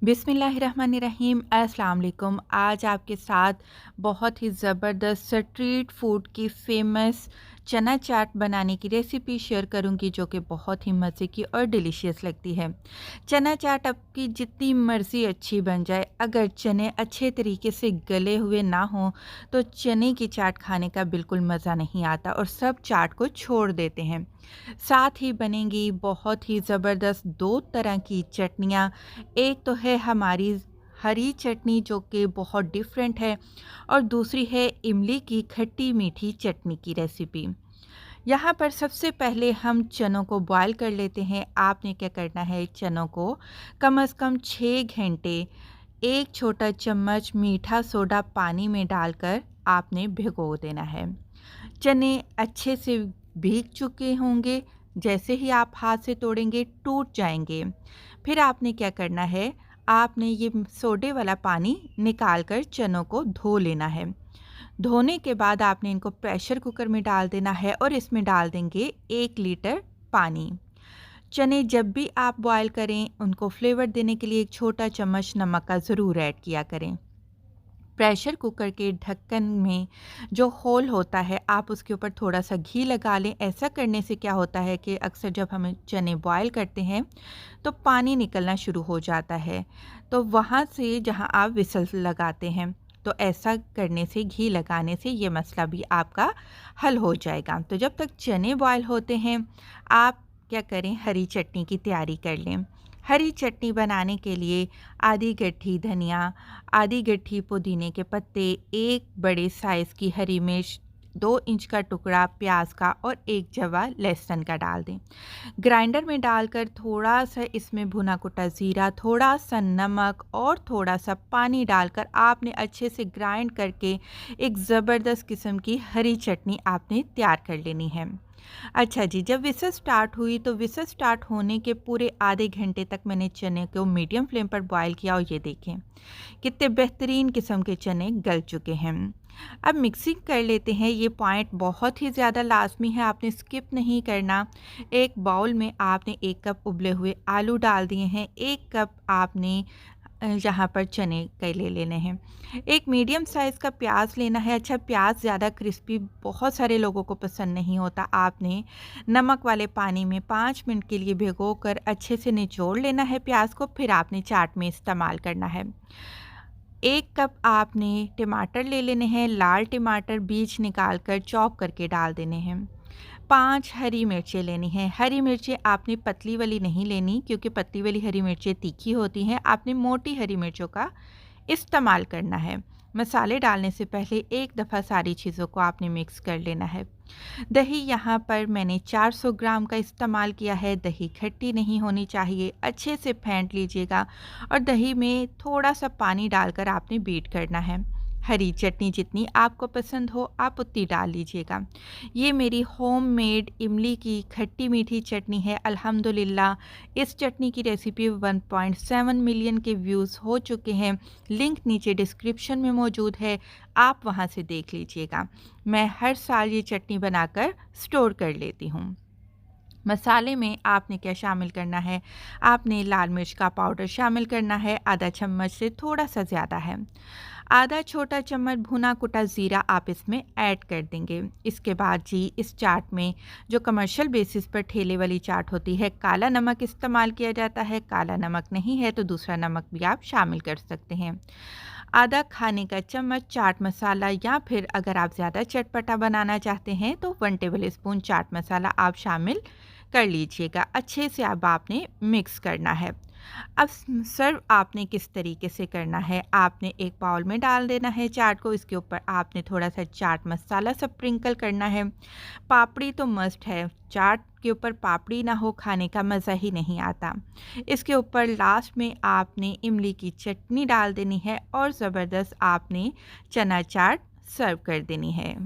बिस्मिल्लाहिर्रहमानिर्रहीम। अस्सलाम वालेकुम। आज आपके साथ बहुत ही ज़बरदस्त स्ट्रीट फूड की फ़ेमस चना चाट बनाने की रेसिपी शेयर करूंगी, जो कि बहुत ही मज़े की और डिलीशियस लगती है। चना चाट आपकी जितनी मर्ज़ी अच्छी बन जाए, अगर चने अच्छे तरीके से गले हुए ना हों तो चने की चाट खाने का बिल्कुल मज़ा नहीं आता और सब चाट को छोड़ देते हैं। साथ ही बनेंगी बहुत ही ज़बरदस्त दो तरह की चटनियाँ। एक तो है हमारी हरी चटनी, जो कि बहुत डिफरेंट है, और दूसरी है इमली की खट्टी मीठी चटनी की रेसिपी। यहाँ पर सबसे पहले हम चनों को बॉयल कर लेते हैं। आपने क्या करना है, चनों को कम से कम 6 घंटे एक छोटा चम्मच मीठा सोडा पानी में डालकर आपने भिगो देना है। चने अच्छे से भीग चुके होंगे, जैसे ही आप हाथ से तोड़ेंगे टूट जाएंगे। फिर आपने क्या करना है, आपने ये सोडे वाला पानी निकाल कर चनों को धो लेना है। धोने के बाद आपने इनको प्रेशर कुकर में डाल देना है और इसमें डाल देंगे 1 लीटर पानी। चने जब भी आप बॉयल करें, उनको फ्लेवर देने के लिए एक छोटा चम्मच नमक का ज़रूर ऐड किया करें। प्रेशर कुकर के ढक्कन में जो होल होता है, आप उसके ऊपर थोड़ा-सा घी लगा लें। ऐसा करने से क्या होता है कि अक्सर जब हम चने बॉयल करते हैं, तो पानी निकलना शुरू हो जाता है। तो वहाँ से जहाँ आप व्हिसल लगाते हैं, तो ऐसा करने से, घी लगाने से ये मसला भी आपका हल हो जाएगा। तो जब तक चने बॉयल होते हैं, आप क्या करें, हरी चटनी की तैयारी कर लें। हरी चटनी बनाने के लिए आधी गट्ठी धनिया, आधी गट्ठी पुदीने के पत्ते, एक बड़े साइज़ की हरी मिर्च, 2 इंच का टुकड़ा प्याज का और एक जवा लहसुन का डाल दें। ग्राइंडर में डालकर थोड़ा-सा इसमें भुना कुटा ज़ीरा, थोड़ा-सा नमक और थोड़ा-सा पानी डालकर आपने अच्छे से ग्राइंड करके एक ज़बरदस्त किस्म की हरी चटनी आपने तैयार कर लेनी है। अच्छा जी, जब व्हिसल स्टार्ट हुई तो व्हिसल स्टार्ट होने के पूरे आधे घंटे तक मैंने चने को मीडियम फ्लेम पर बॉयल किया और ये देखें कितने बेहतरीन किस्म के चने गल चुके हैं। अब मिक्सिंग कर लेते हैं। ये पॉइंट बहुत ही ज़्यादा लाजमी है, आपने स्किप नहीं करना। एक बाउल में आपने 1 कप उबले हुए आलू डाल दिए हैं, 1 कप आपने यहाँ पर चने के ले लेने हैं। एक मीडियम साइज़ का प्याज लेना है। अच्छा, प्याज ज़्यादा क्रिस्पी बहुत सारे लोगों को पसंद नहीं होता। आपने नमक वाले पानी में 5 मिनट के लिए भिगोकर अच्छे से निचोड़ लेना है प्याज को, फिर आपने चाट में इस्तेमाल करना है। 1 कप आपने टमाटर ले लेने हैं, लाल टमाटर बीज निकाल कर चॉप करके डाल देने हैं। 5 हरी मिर्चें लेनी हैं। हरी मिर्चें आपने पतली वाली नहीं लेनी, क्योंकि पतली वाली हरी मिर्चें तीखी होती हैं। आपने मोटी हरी मिर्चों का इस्तेमाल करना है। मसाले डालने से पहले एक दफ़ा सारी चीज़ों को आपने मिक्स कर लेना है। दही यहाँ पर मैंने 400 ग्राम का इस्तेमाल किया है। दही खट्टी नहीं होनी चाहिए, अच्छे से फेंट लीजिएगा और दही में थोड़ा-सा पानी डालकर आपने बीट करना है। हरी चटनी जितनी आपको पसंद हो, आप उतनी डाल लीजिएगा। ये मेरी होममेड इमली की खट्टी मीठी चटनी है। अल्हम्दुलिल्लाह, इस चटनी की रेसिपी 1.7 मिलियन के व्यूज़ हो चुके हैं। लिंक नीचे डिस्क्रिप्शन में मौजूद है, आप वहाँ से देख लीजिएगा। मैं हर साल ये चटनी बनाकर स्टोर कर लेती हूँ। मसाले में आपने क्या शामिल करना है, आपने लाल मिर्च का पाउडर शामिल करना है, आधा चम्मच से थोड़ा सा ज़्यादा है। आधा छोटा चम्मच भुना कुटा ज़ीरा आप इसमें ऐड कर देंगे। इसके बाद जी, इस चाट में जो कमर्शियल बेसिस पर ठेले वाली चाट होती है, काला नमक इस्तेमाल किया जाता है। काला नमक नहीं है तो दूसरा नमक भी आप शामिल कर सकते हैं। आधा खाने का चम्मच चाट मसाला, या फिर अगर आप ज़्यादा चटपटा बनाना चाहते हैं तो 1 टेबल स्पून चाट मसाला आप शामिल कर लीजिएगा। अच्छे से अब आपने मिक्स करना है। अब सर्व आपने किस तरीके से करना है, आपने एक बाउल में डाल देना है चाट को। इसके ऊपर आपने थोड़ा सा चाट मसाला स्प्रिंकल करना है। पापड़ी तो मस्ट है, चाट के ऊपर पापड़ी ना हो खाने का मज़ा ही नहीं आता। इसके ऊपर लास्ट में आपने इमली की चटनी डाल देनी है और ज़बरदस्त आपने चना चाट सर्व कर देनी है।